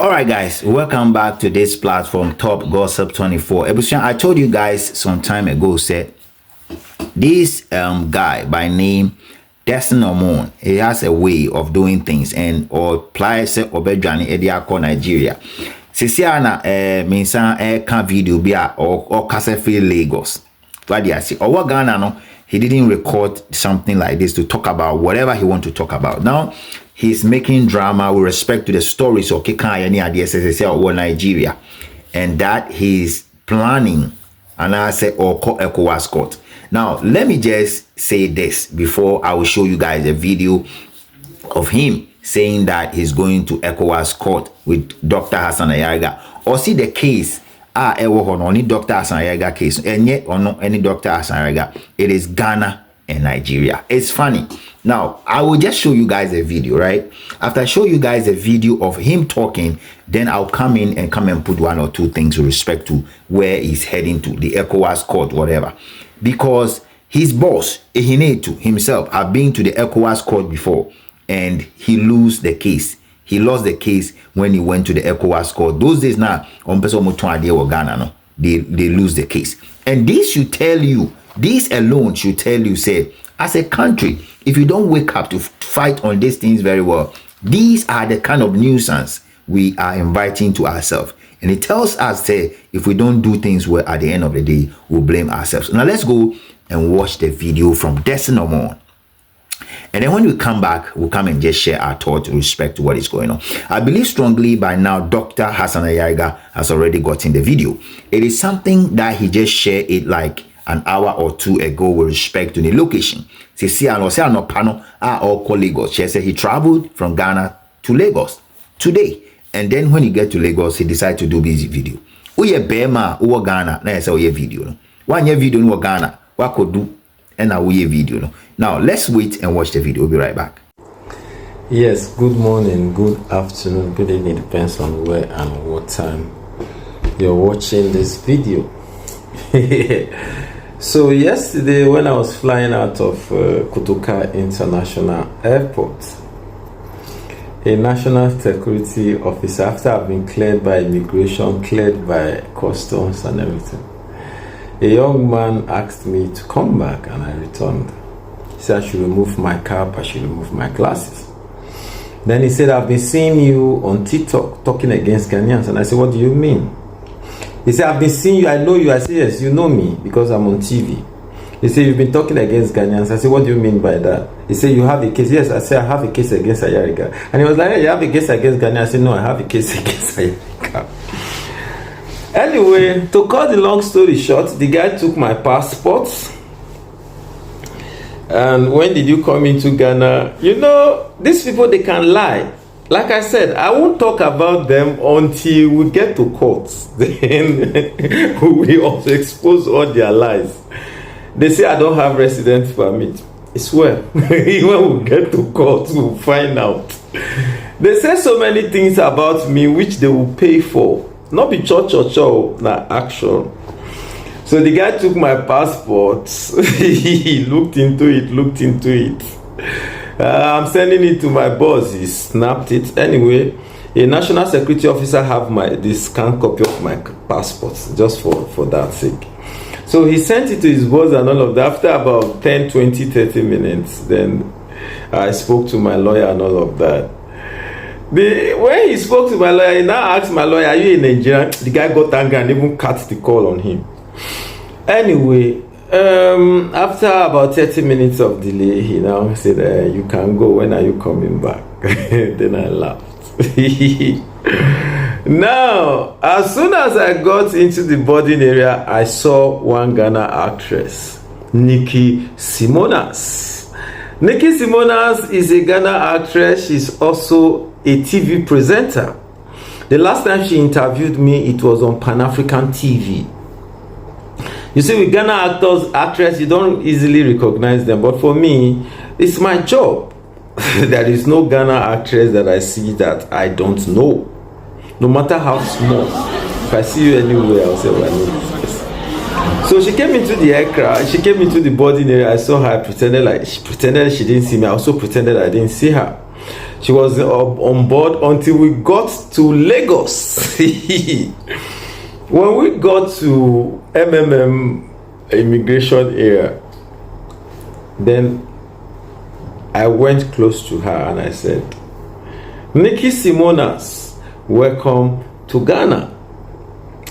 All right, guys, welcome back to this platform, Top Gossip 24. I told you guys some time ago, said this guy by name Destin Omon, he has a way of doing things and or plies obejani ediako Nigeria. Sisiana minsan can video bia or Kasefe Lagos. What do you see? Or what Ghana no? He didn't record something like this to talk about whatever he want to talk about. Now he's making drama with respect to the stories of Kika any ideas or Nigeria, and that he's planning and I say or ECOWAS court. Now let me just say this before I will show you guys a video of him saying that he's going to ECOWAS court with Dr. Hassan Ayariga, or see the case only Dr. Hassan Ayariga case, and yet or no any Dr. Hassan Ayariga. It is Ghana and Nigeria. It's funny. Now I will just show you guys a video, right? After I show you guys a video of him talking, then I'll come in and put one or two things with respect to where he's heading to, the ECOWAS court, whatever. Because his boss, Ehinetu himself, have been to the ECOWAS court before, and he lost the case. He lost the case when he went to the ECOWAS court. Those days now, on Ghana, no, they lose the case. And this should tell you, this alone should tell you, say, as a country, if you don't wake up to fight on these things very well, these are the kind of nuisance we are inviting to ourselves. And it tells us that if we don't do things well, at the end of the day, we'll blame ourselves. Now let's go and watch the video from Destin Omon. And then when we come back, we'll come and just share our thoughts with respect to what is going on. I believe strongly by now, Dr. Hassan Ayariga has already gotten the video. It is something that he just shared it like an hour or two ago with respect to the location. He said he traveled from Ghana to Lagos today. And then when he get to Lagos, he decided to do this video. Uye Bema, Uwa Ghana, na yesa uye video. One year video in Ghana, what could do, and now uye video. Now let's wait and watch the video. We'll be right back. Yes, good morning, good afternoon, good evening, depends on where and what time you're watching this video. So yesterday when I was flying out of Kotoka International Airport, a national security officer, after I've been cleared by immigration, cleared by customs and everything, a young man asked me to come back, and I returned. He said I should remove my cap, I should remove my glasses. Then he said, I've been seeing you on TikTok talking against Ghanaians. And I said, what do you mean? He said, I've been seeing you, I know you. I said, yes, you know me because I'm on TV. He said, you've been talking against Ghanaians. I said, what do you mean by that? He said, you have a case. Yes, I said, I have a case against Ayariga. And he was like, hey, you have a case against Ghanaians? I said, no, I have a case against Ayariga. Anyway, to cut the long story short, the guy took my passport. And when did you come into Ghana? You know, these people, they can lie. Like I said, I won't talk about them until we get to court. Then we also expose all their lies. They say I don't have residence permit. I swear, when we get to court, we'll find out. They say so many things about me which they will pay for. Not be cho, na action. So the guy took my passport. He looked into it. I'm sending it to my boss. He snapped it. Anyway, a national security officer have this scanned copy of my passport just for that sake. So he sent it to his boss and all of that. After about 10, 20, 30 minutes, then I spoke to my lawyer and all of that. When he spoke to my lawyer, he now asked my lawyer, are you in Nigeria? The guy got angry and even cut the call on him. Anyway, after about 30 minutes of delay, he now said, you can go. When are you coming back? Then I laughed. Now, as soon as I got into the boarding area, I saw one Ghana actress, Nikki Simonas. Nikki Simonas is a Ghana actress. She's also a TV presenter. The last time she interviewed me, it was on Pan-African TV. You see, with Ghana actresses, you don't easily recognize them. But for me, it's my job. There is no Ghana actress that I see that I don't know. No matter how small. If I see you anywhere, I'll say, well, I know this person. So she came into the aircraft. She came into the boarding area. I saw her. She pretended she didn't see me. I also pretended I didn't see her. She was on board until we got to Lagos. When we got to immigration area, then I went close to her and I said, Nikki Simonas, welcome to Ghana.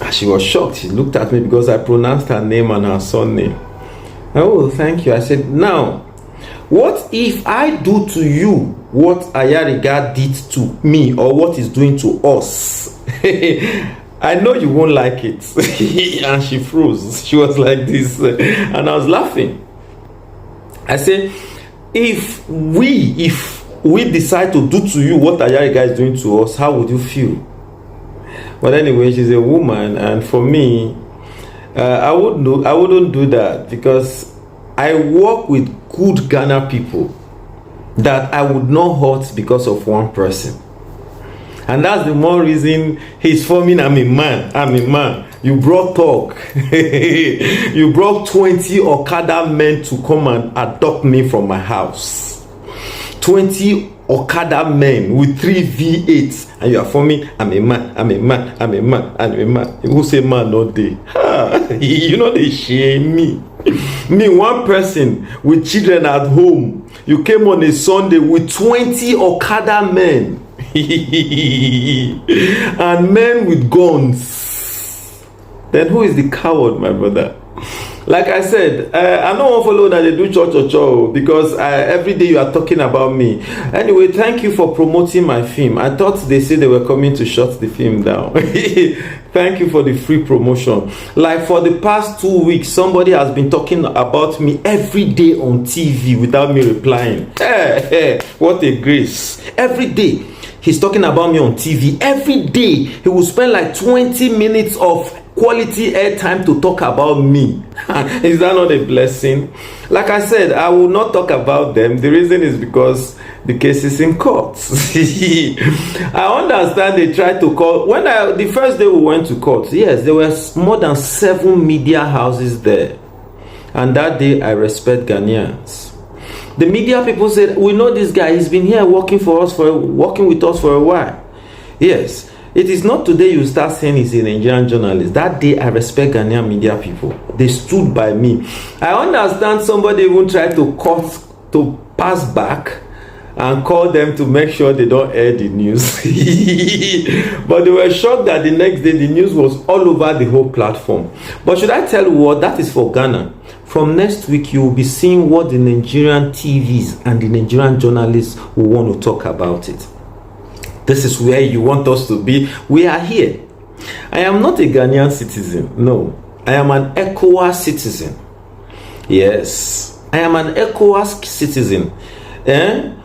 And she was shocked. She looked at me because I pronounced her name and her surname. Oh, thank you. I said, now, what if I do to you what Ayariga did to me, or what he's doing to us? I know you won't like it. And she froze. She was like this. And I was laughing. I said, if we decide to do to you what Ayariga is doing to us, how would you feel? But anyway, she's a woman, and for me, I wouldn't do that, because I work with good Ghana people that I would not hurt because of one person. And that's the more reason he's forming, I'm a man. You brought talk. You brought 20 Okada men to come and adopt me from my house. 20 Okada men with 3 V8s, and you are forming, I'm a man. Who say man not day? You know they shame me. Me, one person with children at home. You came on a Sunday with 20 Okada men. And men with guns. Then who is the coward, my brother? Like I said, I don't want to follow that they do cho, because every day you are talking about me. Anyway, thank you for promoting my film. I thought they said they were coming to shut the film down. Thank you for the free promotion. Like for the past 2 weeks, somebody has been talking about me every day on TV without me replying. What a grace. Every day, he's talking about me on TV. Every day, he will spend like 20 minutes of quality airtime to talk about me. Is that not a blessing? Like I said, I will not talk about them. The reason is because the case is in court. I understand they tried to call. The first day we went to court, yes, there were more than 7 media houses there. And that day I respect Ghanaians. The media people said, we know this guy, he's been here working with us for a while. Yes. It is not today you start saying he's a Nigerian journalist. That day I respect Ghanaian media people. They stood by me. I understand somebody even tried to pass back and call them to make sure they don't air the news. But they were shocked that the next day the news was all over the whole platform. But should I tell you what? That is for Ghana. From next week, you will be seeing what the Nigerian TVs and the Nigerian journalists will want to talk about it. This is where you want us to be. We are here. I am not a Ghanaian citizen. No. I am an ECOWAS citizen. Yes. I am an ECOWAS citizen.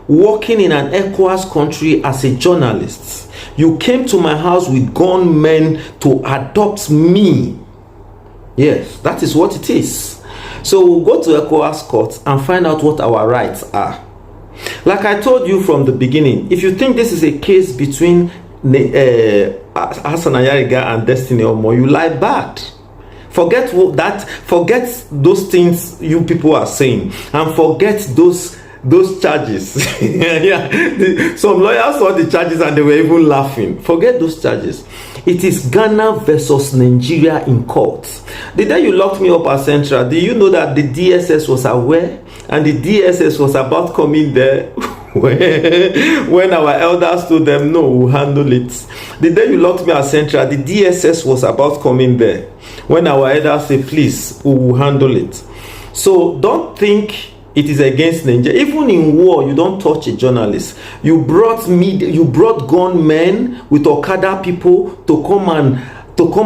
Working in an ECOWAS country as a journalist. You came to my house with gunmen to adopt me. Yes, that is what it is. So we'll go to ECOWAS court and find out what our rights are. Like I told you from the beginning, if you think this is a case between Hassan Ayariga and Destin Omon, you lie bad. Forget that. Forget those things you people are saying, and forget those charges. Some lawyers saw the charges and they were even laughing. Forget those charges. It is Ghana versus Nigeria in court. The day you locked me up at Central, do you know that the DSS was aware? And the DSS was about coming there when our elders told them, no, we'll handle it. The day you locked me at Central, the DSS was about coming there when our elders said, please, we will handle it. So don't think it is against Nigeria. Even in war, you don't touch a journalist. You brought gunmen with Okada people to come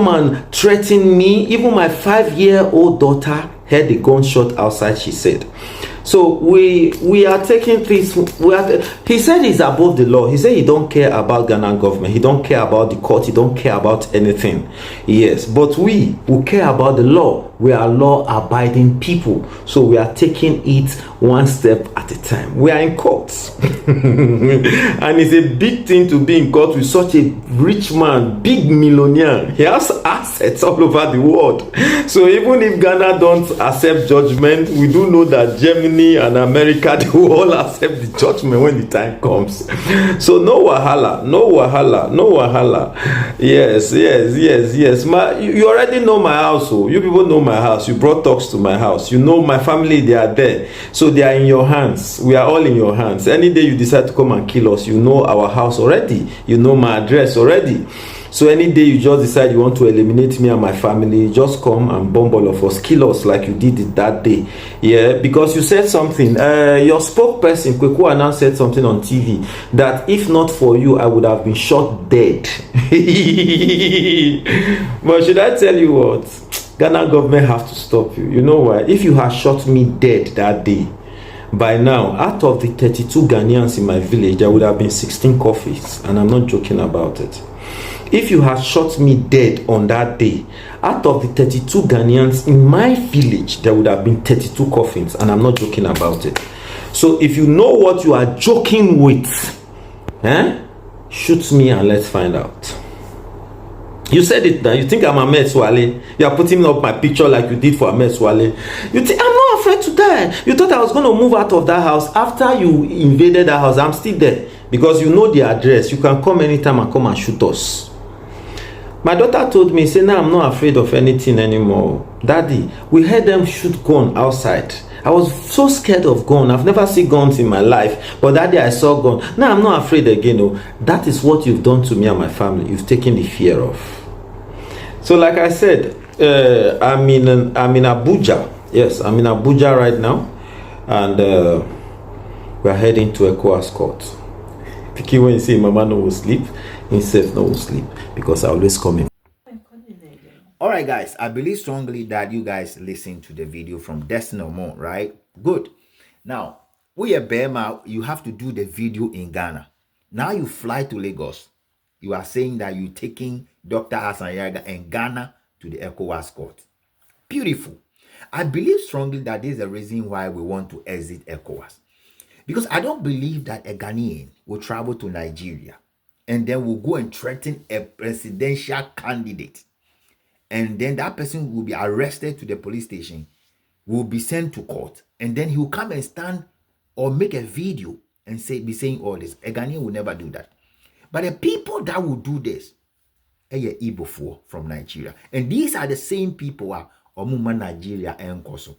and threaten me. Even my 5-year-old daughter heard a gunshot outside, she said. So we are taking things. He said he's above the law. He said he don't care about Ghana government. He don't care about the court. He don't care about anything. Yes, but we care about the law. We are law-abiding people. So we are taking it one step at a time. We are in court. And it's a big thing to be in court with such a rich man, big millionaire. He has assets all over the world. So even if Ghana don't accept judgment, we do know that Germany Germany and America, they will all accept the judgment when the time comes. So no wahala, no wahala, no wahala. Yes. You already know my house. Oh. You people know my house. You brought talks to my house. You know my family, they are there. So they are in your hands. We are all in your hands. Any day you decide to come and kill us, you know our house already. You know my address already. So any day you just decide you want to eliminate me and my family, just come and bomb all of us, kill us like you did it that day. Yeah, because you said something. Your spokesperson, Kweku Annan, said something on TV that if not for you, I would have been shot dead. But should I tell you what? Ghana government have to stop you. You know why? If you had shot me dead that day, by now, out of the 32 Ghanaians in my village, there would have been 16 coffins, and I'm not joking about it. If you had shot me dead on that day, out of the 32 Ghanaians in my village, there would have been 32 coffins, and I'm not joking about it. So if you know what you are joking with, shoot me and let's find out. You said it now. You think I'm Ahmed Swale. You are putting up my picture like you did for Ahmed Swale. You think I'm not afraid to die. You thought I was going to move out of that house. After you invaded that house, I'm still there. Because you know the address. You can come anytime and come and shoot us. My daughter told me, say, now I'm not afraid of anything anymore. Daddy, we heard them shoot gun outside. I was so scared of gun. I've never seen guns in my life. But that day I saw gun. Now I'm not afraid again. Oh. That is what you've done to me and my family. You've taken the fear off. So like I said, I'm in Abuja. Yes, I'm in Abuja right now. And we're heading to ECOWAS court. Picky when you say Mama no will sleep, himself no will sleep. Because I always come in. All right, guys, I believe strongly that you guys listened to the video from Destin Omon, right? Good. Now, we are Bema, you have to do the video in Ghana. Now you fly to Lagos. You are saying that you're taking Dr. Hassan Ayariga and Ghana to the ECOWAS court. Beautiful. I believe strongly that this is the reason why we want to exit ECOWAS. Because I don't believe that a Ghanaian will travel to Nigeria and then will go and threaten a presidential candidate. And then that person will be arrested to the police station, will be sent to court, and then he will come and stand or make a video and be saying all this. A Ghanaian will never do that. But the people that will do this, Igbo from Nigeria. And these are the same people Omuma Nigeria and Koso.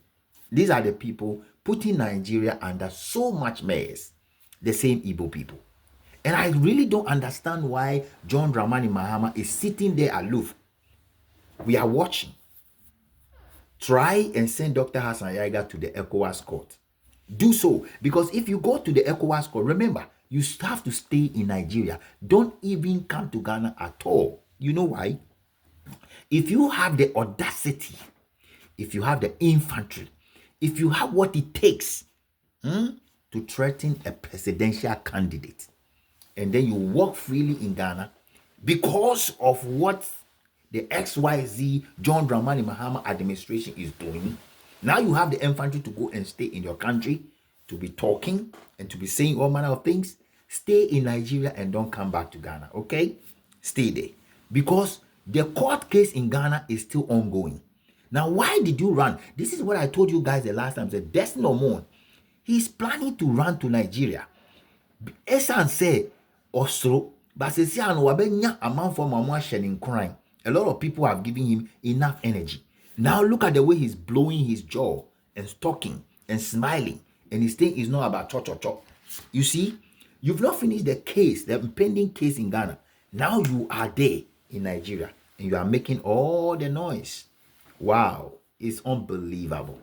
These are the people putting Nigeria under so much mess. The same Igbo people. And I really don't understand why John Dramani Mahama is sitting there aloof. We are watching. Try and send Dr. Hassan Ayariga to the ECOWAS court. Do so. Because if you go to the ECOWAS court, remember, you have to stay in Nigeria. Don't even come to Ghana at all. You know why? If you have the audacity, if you have the infantry, if you have what it takes to threaten a presidential candidate, and then you walk freely in Ghana because of what the XYZ John Dramani Mahama administration is doing, now you have the infantry to go and stay in your country, to be talking and to be saying all manner of things. Stay in Nigeria and don't come back to Ghana, okay? Stay there. Because the court case in Ghana is still ongoing. Now, why did you run? This is what I told you guys the last time. Said Destin Omon, he's planning to run to Nigeria. Esan say Oslo, but a lot of people have given him enough energy. Now look at the way he's blowing his jaw and talking and smiling, and his thing is not about cho. You see, you've not finished the case, the pending case in Ghana. Now you are there in Nigeria and you are making all the noise. Wow, it's unbelievable.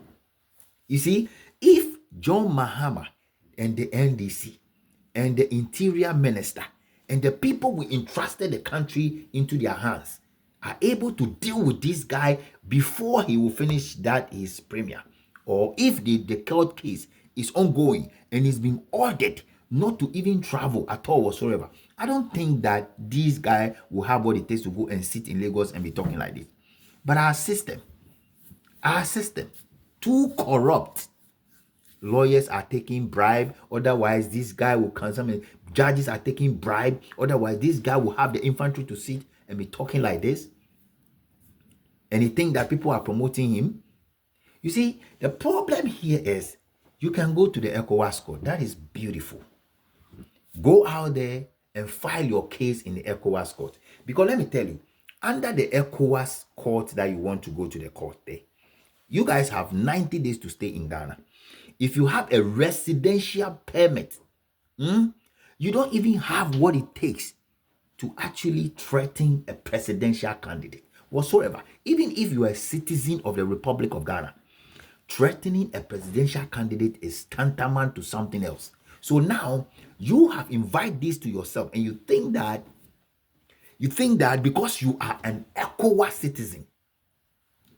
You see, if John Mahama and the NDC and the interior minister and the people who entrusted the country into their hands are able to deal with this guy before he will finish that his premiere, or if the court case is ongoing and he's been ordered not to even travel at all whatsoever, I don't think that this guy will have what it takes to go and sit in Lagos and be talking like this. But our system, too corrupt. Lawyers are taking bribe, otherwise this guy will cancel. Judges are taking bribe, otherwise this guy will have the infantry to sit and be talking like this. And he think that people are promoting him. You see, the problem here is you can go to the ECOWAS court. That is beautiful. Go out there and file your case in the ECOWAS court. Because let me tell you, under the ECOWAS court that you want to go to the court there, you guys have 90 days to stay in Ghana. If you have a residential permit, you don't even have what it takes to actually threaten a presidential candidate whatsoever. Even if you are a citizen of the Republic of Ghana, threatening a presidential candidate is tantamount to something else. So now you have invited this to yourself, and you think that because you are an ECOWAS citizen,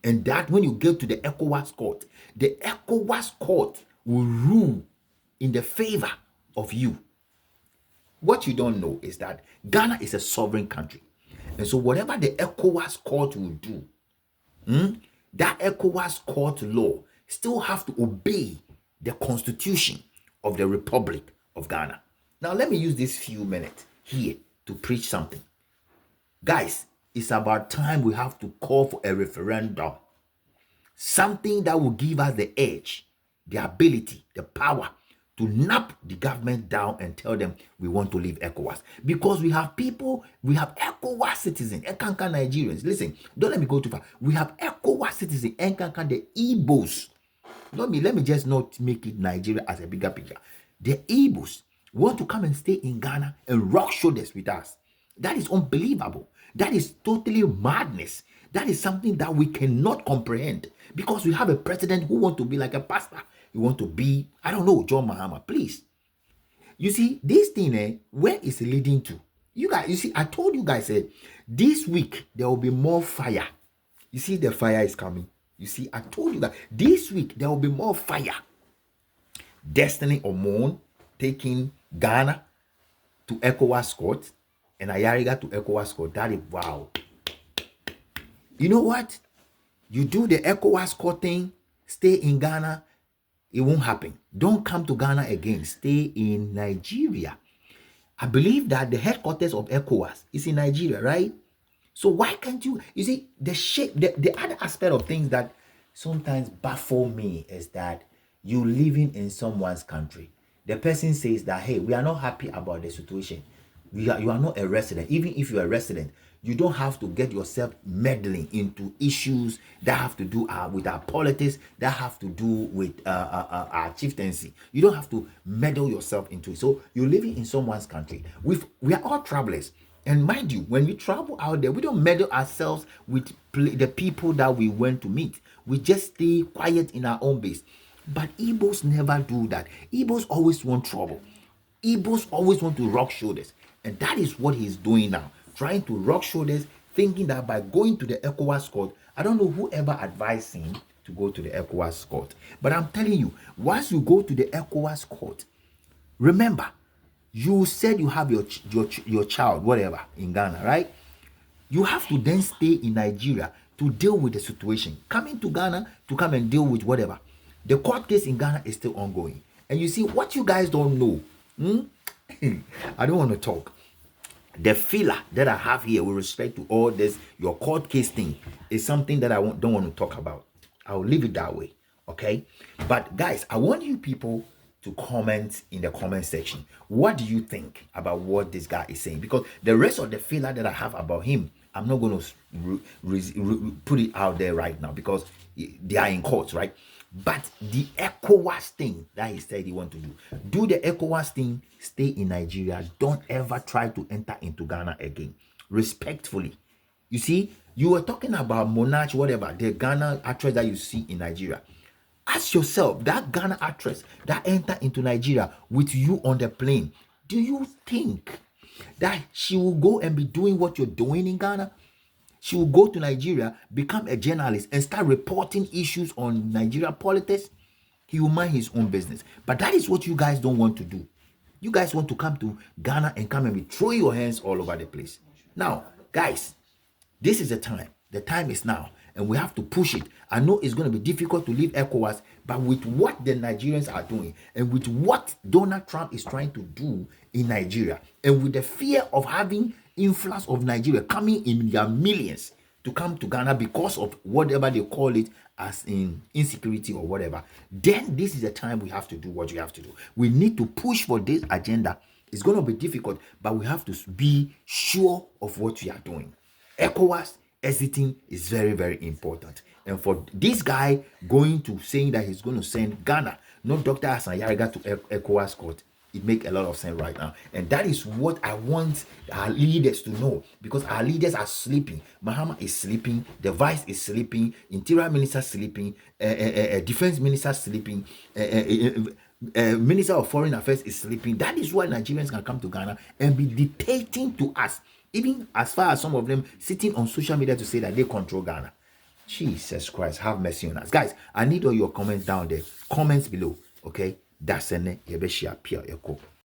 and that when you get to the ECOWAS court, the ECOWAS court will rule in the favor of you. What you don't know is that Ghana is a sovereign country. And so whatever the ECOWAS court will do, that ECOWAS court law still have to obey the constitution of the Republic of Ghana. Now let me use this few minutes here to preach something. Guys, it's about time we have to call for a referendum. Something that will give us the edge, the ability, the power to nap the government down and tell them we want to leave ECOWAS. Because we have people, we have ECOWAS citizens, Enkanka Nigerians. Listen, don't let me go too far. We have ECOWAS citizens, Enkanka, the Igbos. Let me just not make it Nigeria as a bigger picture. The Igbos want to come and stay in Ghana and rock shoulders with us. That is unbelievable. That is totally madness. That is something that we cannot comprehend, because we have a president who wants to be like a pastor. You want to be, I don't know, John Mahama, please. You see, this thing, where is it leading to? You guys, you see, I told you guys, this week there will be more fire. You see, the fire is coming. You see, I told you that this week there will be more fire. Destin Omon taking Ghana to ECOWAS court and Ayariga to ECOWAS court. That is wow. You know what? You do the ECOWAS court thing, stay in Ghana, it won't happen. Don't come to Ghana again. Stay in Nigeria. I believe that the headquarters of ECOWAS is in Nigeria, right? So why can't you see, the other aspect of things that sometimes baffle me is that you living in someone's country. The person says that, hey, we are not happy about the situation. You are not a resident. Even if you are a resident, you don't have to get yourself meddling into issues that have to do with our politics, that have to do with our chieftaincy. You don't have to meddle yourself into it. So you're living in someone's country. We are all travelers. And mind you, when we travel out there, we don't meddle ourselves with the people that we went to meet. We just stay quiet in our own base. But Igbos never do that. Igbos always want trouble. Igbos always want to rock shoulders. And that is what he's doing now. Trying to rock shoulders, thinking that by going to the ECOWAS court, I don't know whoever advised him to go to the ECOWAS court. But I'm telling you, once you go to the ECOWAS court, remember, you said you have your child, whatever, in Ghana, right? You have to then stay in Nigeria to deal with the situation. Coming to Ghana to come and deal with whatever. The court case in Ghana is still ongoing. And you see, what you guys don't know, I don't want to talk. The filler that I have here with respect to all this, your court case thing, is something that I don't want to talk about. I'll leave it that way, okay? But guys, I want you people to comment in the comment section. What do you think about what this guy is saying? Because the rest of the filler that I have about him, I'm not going to put it out there right now because they are in court, right? But the ECOWAS thing that he said he want to do the ECOWAS thing, stay in Nigeria. Don't ever try to enter into Ghana again. Respectfully. You see, you were talking about Monarch, whatever, the Ghana actress that you see in Nigeria. Ask yourself, that Ghana actress that entered into Nigeria with you on the plane, do you think that she will go and be doing what you're doing in Ghana? She will go to Nigeria, become a journalist, and start reporting issues on Nigeria politics. He will mind his own business. But that is what you guys don't want to do. You guys want to come to Ghana and come and be throwing your hands all over the place. Now, guys, this is the time. The time is now. And we have to push it. I know it's going to be difficult to leave ECOWAS, but with what the Nigerians are doing, and with what Donald Trump is trying to do in Nigeria, and with the fear of having influx of Nigeria coming in their millions to come to Ghana because of whatever they call it as in insecurity or whatever, then this is the time we have to do what we have to do. We need to push for this agenda. It's going to be difficult, but we have to be sure of what we are doing. ECOWAS exiting is very, very important. And for this guy going to saying that he's going to send Ghana, not Dr. Hassan Ayariga, to ECOWAS court, it makes a lot of sense right now. And that is what I want our leaders to know, because our leaders are sleeping. Mahama is sleeping, the vice is sleeping, interior minister sleeping, defense minister sleeping, Minister of Foreign Affairs is sleeping. That is why Nigerians can come to Ghana and be dictating to us, even as far as some of them sitting on social media to say that they control Ghana. Jesus Christ, have mercy on us. Guys, I need all your comments down there. Comments below, okay? That's an Yebeshia Pia Eko.